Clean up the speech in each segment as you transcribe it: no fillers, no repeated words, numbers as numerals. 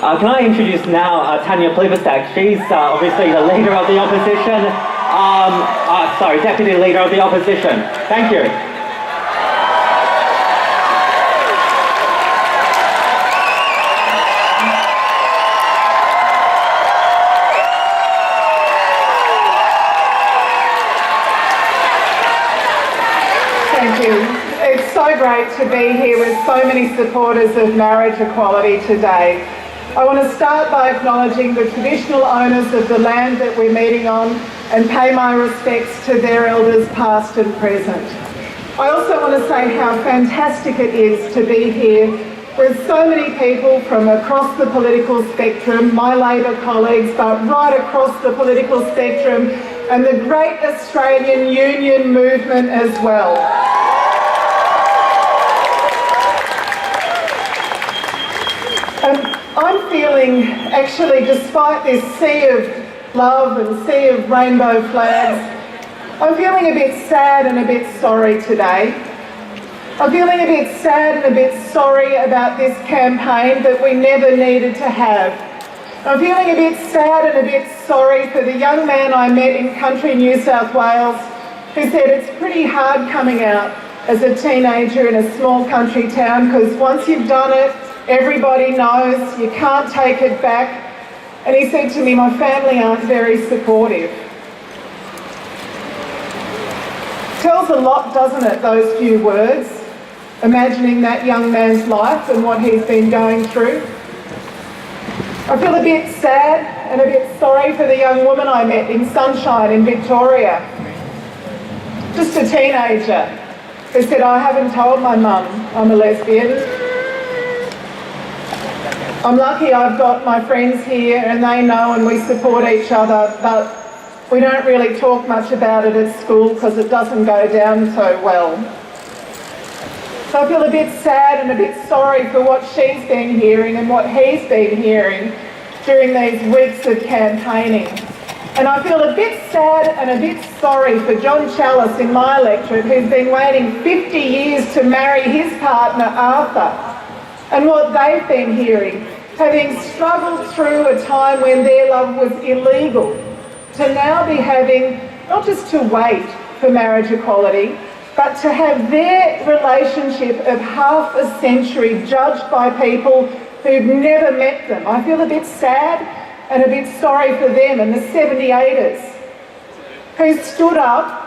Can I introduce now Tanya Plibersek? She's obviously the leader of the opposition. Deputy Leader of the Opposition. Thank you. Thank you. It's so great to be here with so many supporters of marriage equality today. I want to start by acknowledging the traditional owners of the land that we're meeting on and pay my respects to their elders past and present. I also want to say how fantastic it is to be here with so many people from across the political spectrum, my Labor colleagues, but right across the political spectrum, and the great Australian union movement as well. I'm feeling, actually, despite this sea of love and sea of rainbow flags, I'm feeling a bit sad and a bit sorry today. I'm feeling a bit sad and a bit sorry about this campaign that we never needed to have. I'm feeling a bit sad and a bit sorry for the young man I met in country New South Wales who said it's pretty hard coming out as a teenager in a small country town because once you've done it, everybody knows, you can't take it back. And he said to me, my family aren't very supportive. Tells a lot, doesn't it, those few words? Imagining that young man's life and what he's been going through. I feel a bit sad and a bit sorry for the young woman I met in Sunshine in Victoria. Just a teenager who said, I haven't told my mum I'm a lesbian. I'm lucky I've got my friends here and they know and we support each other, but we don't really talk much about it at school because it doesn't go down so well. So I feel a bit sad and a bit sorry for what she's been hearing and what he's been hearing during these weeks of campaigning. And I feel a bit sad and a bit sorry for John Challis in my electorate who's been waiting 50 years to marry his partner Arthur. And what they've been hearing, having struggled through a time when their love was illegal, to now be having, not just to wait for marriage equality, but to have their relationship of half a century judged by people who've never met them. I feel a bit sad and a bit sorry for them and the 78ers who stood up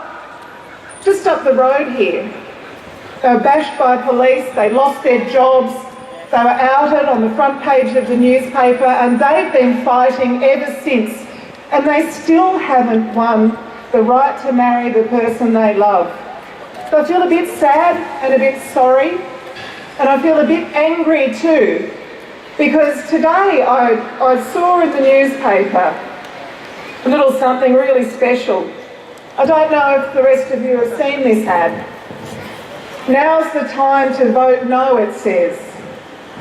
just up the road here. They were bashed by police, they lost their jobs, they were outed on the front page of the newspaper, and they've been fighting ever since. And they still haven't won the right to marry the person they love. So I feel a bit sad and a bit sorry, and I feel a bit angry too, because today I saw in the newspaper a little something really special. I don't know if the rest of you have seen this ad. Now's the time to vote no, it says.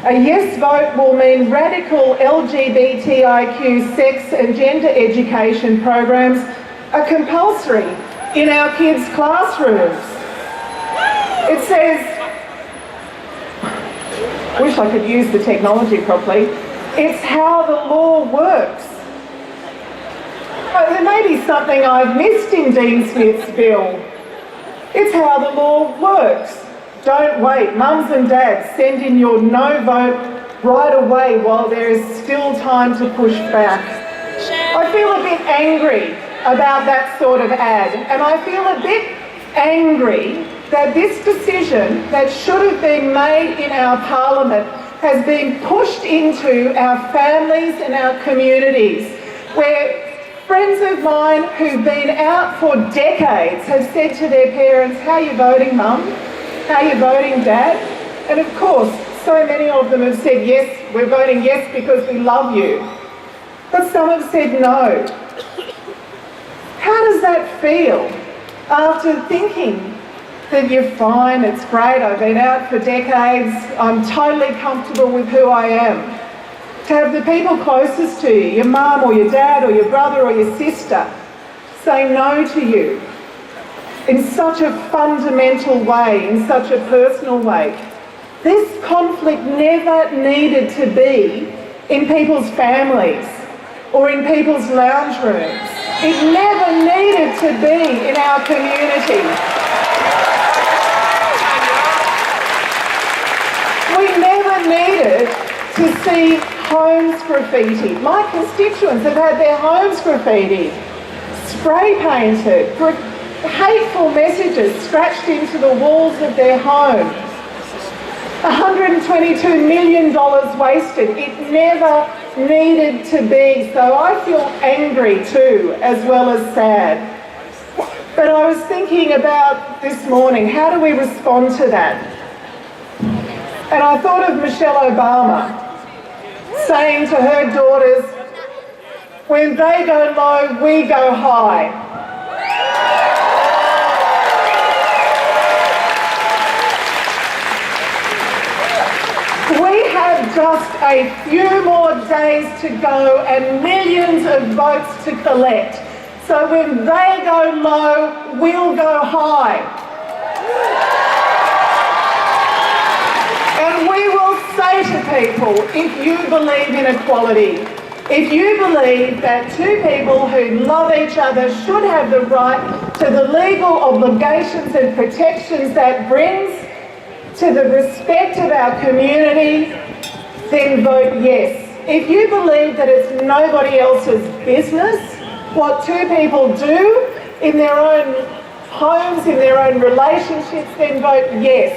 A yes vote will mean radical LGBTIQ sex and gender education programs are compulsory in our kids' classrooms. It says, wish I could use the technology properly, it's how the law works. But there may be something I've missed in Dean Smith's bill. It's how the law works. Don't wait. Mums and dads, send in your no vote right away while there is still time to push back. I feel a bit angry about that sort of ad, and I feel a bit angry that this decision that should have been made in our parliament has been pushed into our families and our communities, where friends of mine who've been out for decades have said to their parents, how are you voting, Mum? How are you voting, Dad? And of course, so many of them have said, yes, we're voting yes because we love you. But some have said no. How does that feel after thinking that you're fine, it's great, I've been out for decades, I'm totally comfortable with who I am? To have the people closest to you, your mum or your dad or your brother or your sister, say no to you in such a fundamental way, in such a personal way. This conflict never needed to be in people's families, or in people's lounge rooms. It never needed to be in our community. We never needed to see homes graffiti. My constituents have had their homes graffiti, spray painted, hateful messages scratched into the walls of their home. $122 million wasted. It never needed to be. So I feel angry too, as well as sad. But I was thinking about this morning, how do we respond to that? And I thought of Michelle Obama saying to her daughters, when they go low, we go high. We have just a few more days to go and millions of votes to collect. So when they go low, we'll go high. And we will say to people, if you believe in equality, if you believe that two people who love each other should have the right to the legal obligations and protections that brings, to the respect of our community, then vote yes. If you believe that it's nobody else's business what two people do in their own homes, in their own relationships, then vote yes.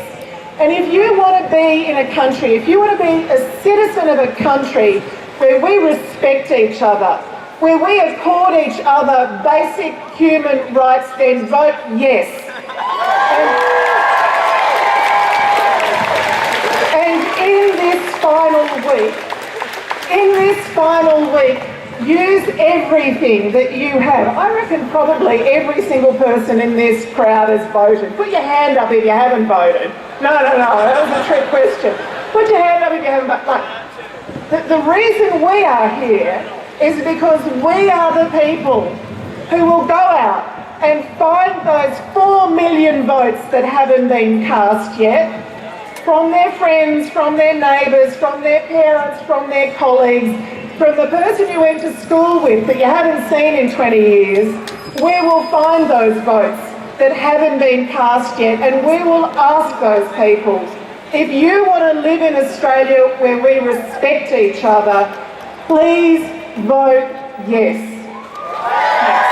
And if you want to be in a country, if you want to be a citizen of a country where we respect each other, where we accord each other basic human rights, then vote yes. And in this final week, use everything that you have. I reckon probably every single person in this crowd has voted. Put your hand up if you haven't voted. No, that was a trick question. Put your hand up if you haven't voted. The reason we are here is because we are the people who will go out and find those 4 million votes that haven't been cast yet, from their friends, from their neighbours, from their parents, from their colleagues, from the person you went to school with that you haven't seen in 20 years. We will find those votes that haven't been cast yet, and we will ask those people, if you want to live in Australia where we respect each other, please vote yes. Thanks.